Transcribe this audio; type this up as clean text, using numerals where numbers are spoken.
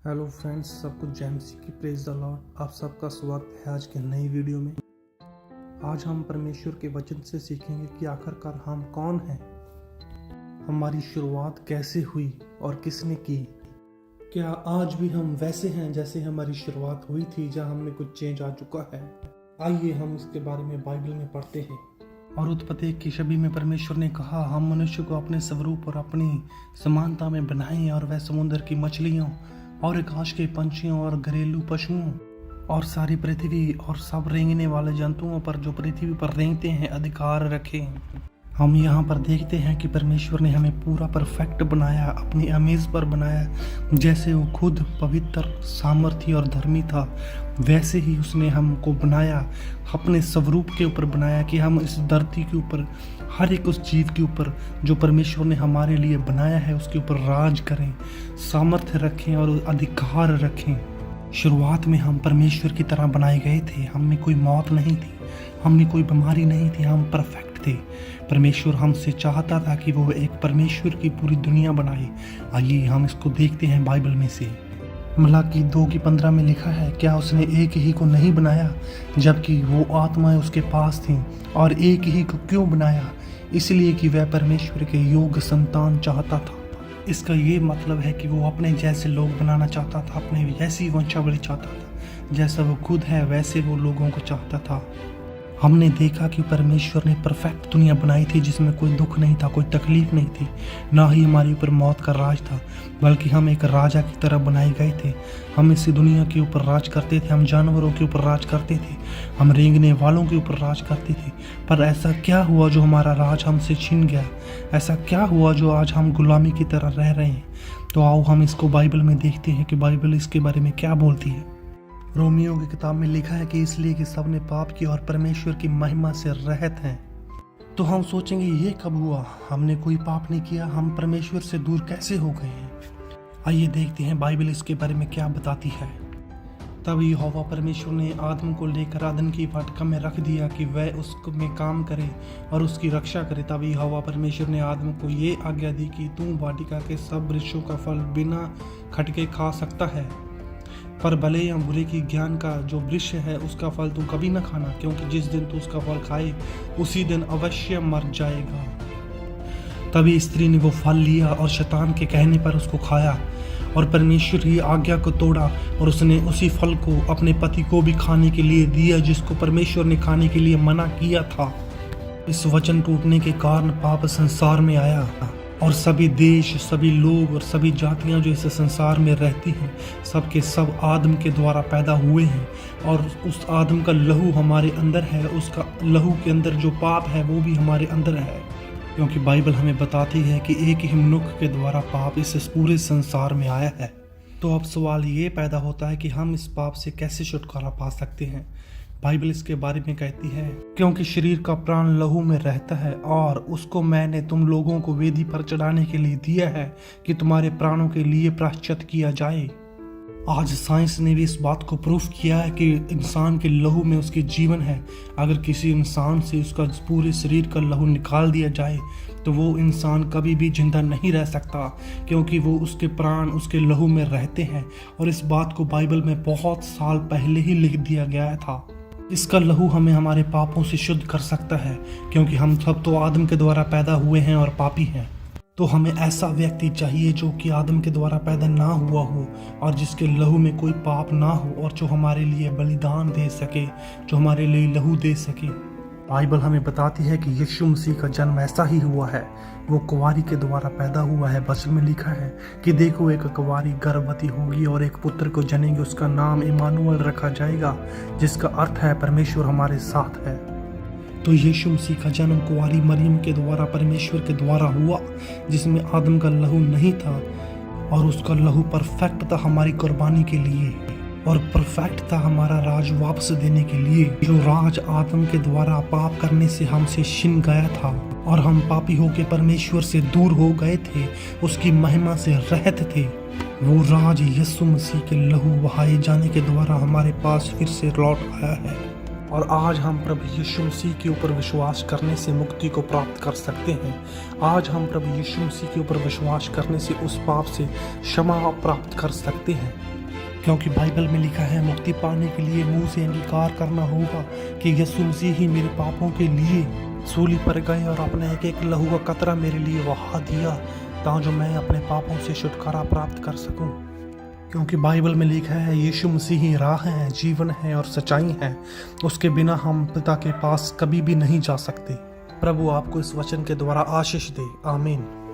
Hello friends, सबको जेम्सी की praise the Lord. आप सबका स्वागत है आज के नई वीडियो में। आज हम परमेश्वर के वचन से सीखेंगे कि आखिरकार हम कौन हैं, हमारी शुरुआत कैसे हुई और किसने की। क्या आज भी हम वैसे हैं जैसे हमारी शुरुआत हुई थी, जहां हमें कुछ चेंज आ चुका है? आइए हम इसके बारे में बाइबल में पढ़ते हैं। और उत्पत्ति की छवि में परमेश्वर ने कहा, हम मनुष्य को अपने स्वरूप और अपनी समानता में बनाएं, और वह समुद्र की मछलियों और आकाश के पंछियों और घरेलू पशुओं और सारी पृथ्वी और सब रेंगने वाले जंतुओं पर जो पृथ्वी पर रेंगते हैं अधिकार रखें। हम यहाँ पर देखते हैं कि परमेश्वर ने हमें पूरा परफेक्ट बनाया, अपनी इमेज पर बनाया। जैसे वो खुद पवित्र, सामर्थी और धर्मी था, वैसे ही उसने हमको बनाया, अपने स्वरूप के ऊपर बनाया कि हम इस धरती के ऊपर हर एक उस जीव के ऊपर जो परमेश्वर ने हमारे लिए बनाया है उसके ऊपर राज करें, सामर्थ्य रखें और अधिकार रखें। शुरुआत में हम परमेश्वर की तरह बनाए गए थे। हम में कोई मौत नहीं थी, हम में कोई बीमारी नहीं थी, हम परफेक्ट थे। परमेश्वर हमसे चाहता था कि वो एक परमेश्वर की पूरी दुनिया बनाए। आइए हम इसको देखते हैं बाइबल में से। मलाकी 2:15 में लिखा है, क्या उसने एक ही को नहीं बनाया जबकि वो आत्माएं उसके पास थीं? और एक ही को क्यों बनाया? इसलिए कि वह परमेश्वर के योग्य संतान चाहता था। इसका ये मतलब है कि वो अपने जैसे लोग बनाना चाहता था, अपने जैसी वंशावली चाहता था। जैसा वो खुद है वैसे वो लोगों को चाहता था। हमने देखा कि परमेश्वर ने परफेक्ट दुनिया बनाई थी जिसमें कोई दुख नहीं था, कोई तकलीफ नहीं थी, ना ही हमारे ऊपर मौत का राज था, बल्कि हम एक राजा की तरह बनाए गए थे। हम इस दुनिया के ऊपर राज करते थे, हम जानवरों के ऊपर राज करते थे, हम रेंगने वालों के ऊपर राज करते थे। पर ऐसा क्या हुआ जो हमारा राज हमसे छीन गया? ऐसा क्या हुआ जो आज हम गुलामी की तरह रह रहे हैं? तो आओ हम इसको बाइबल में देखते हैं कि बाइबल इसके बारे में क्या बोलती है। रोमियो की किताब में लिखा है कि इसलिए कि सब ने पाप किया और परमेश्वर की महिमा से रहित हैं। तो हम सोचेंगे ये कब हुआ? हमने कोई पाप नहीं किया, हम परमेश्वर से दूर कैसे हो गए हैं? आइए देखते हैं बाइबल इसके बारे में क्या बताती है। तब यहोवा परमेश्वर ने आदम को लेकर अदन की वाटिका में रख दिया कि वह उसको में काम करे और उसकी रक्षा करे। तब यहोवा परमेश्वर ने आदम को ये आज्ञा दी कि तू वाटिका के सब वृक्षों का फल बिना खटके खा सकता है, पर भले या बुरे की ज्ञान का जो वृक्ष है उसका फल तू कभी न खाना, क्योंकि जिस दिन तू उसका फल खाए उसी दिन अवश्य मर जाएगा। तभी स्त्री ने वो फल लिया और शैतान के कहने पर उसको खाया, और परमेश्वर की आज्ञा को तोड़ा और उसने उसी फल को अपने पति को भी खाने के लिए दिया जिसको परमेश्वर ने खाने के लिए मना किया था। इस वचन टूटने के कारण पाप संसार में आया, और सभी देश, सभी लोग और सभी जातियां जो इस संसार में रहती हैं, सब के सब आदम के द्वारा पैदा हुए हैं। और उस आदम का लहू हमारे अंदर है, उसका लहू के अंदर जो पाप है वो भी हमारे अंदर है, क्योंकि बाइबल हमें बताती है कि एक ही मनुष्य के द्वारा पाप इस पूरे संसार में आया है। तो अब सवाल ये पैदा होता है कि हम इस पाप से कैसे छुटकारा पा सकते हैं? बाइबल इसके बारे में कहती है, क्योंकि शरीर का प्राण लहू में रहता है और उसको मैंने तुम लोगों को वेदी पर चढ़ाने के लिए दिया है कि तुम्हारे प्राणों के लिए प्रायश्चित किया जाए। आज साइंस ने भी इस बात को प्रूफ किया है कि इंसान के लहू में उसके जीवन है। अगर किसी इंसान से उसका पूरे शरीर का लहू निकाल दिया जाए तो वो इंसान कभी भी जिंदा नहीं रह सकता, क्योंकि वो उसके प्राण उसके लहू में रहते हैं। और इस बात को बाइबल में बहुत साल पहले ही लिख दिया गया था। इसका लहू हमें हमारे पापों से शुद्ध कर सकता है, क्योंकि हम सब तो आदम के द्वारा पैदा हुए हैं और पापी हैं। तो हमें ऐसा व्यक्ति चाहिए जो कि आदम के द्वारा पैदा ना हुआ हो और जिसके लहू में कोई पाप ना हो, और जो हमारे लिए बलिदान दे सके, जो हमारे लिए लहू दे सके। बाइबल हमें बताती है कि यीशु मसीह का जन्म ऐसा ही हुआ है, वो कुंवारी के द्वारा पैदा हुआ है। वचन में लिखा है कि देखो एक कुंवारी गर्भवती होगी और एक पुत्र को जनेगी, उसका नाम इमानुएल रखा जाएगा, जिसका अर्थ है परमेश्वर हमारे साथ है। तो यीशु मसीह का जन्म कुंवारी मरियम के द्वारा परमेश्वर के द्वारा हुआ, जिसमें आदम का लहू नहीं था, और उसका लहू परफेक्ट था हमारी कुर्बानी के लिए, और परफेक्ट था हमारा राज वापस देने के लिए, जो राज आदम के द्वारा पाप करने से हमसे छिन गया था और हम पापी होकर परमेश्वर से दूर हो गए थे, उसकी महिमा से रहित थे। वो राज यीशु मसीह के लहू बहाए जाने के द्वारा हमारे पास फिर से लौट आया है, और आज हम प्रभु यीशु मसीह के ऊपर विश्वास करने से मुक्ति को प्राप्त कर सकते हैं। आज हम प्रभु यीशु मसीह के ऊपर विश्वास करने से उस पाप से क्षमा प्राप्त कर सकते हैं। क्योंकि बाइबल में लिखा है मुक्ति पाने के लिए मुंह से अंगीकार करना होगा कि यीशु मसीह ही मेरे पापों के लिए सूली पर गए और अपने एक एक लहू का कतरा मेरे लिए बहा दिया, ताकि मैं अपने पापों से छुटकारा प्राप्त कर सकूं। क्योंकि बाइबल में लिखा है यीशु मसीह ही राह है, जीवन है और सच्चाई है। उसके बिना हम पिता के पास कभी भी नहीं जा सकते। प्रभु आपको इस वचन के द्वारा आशीष दे। आमीन।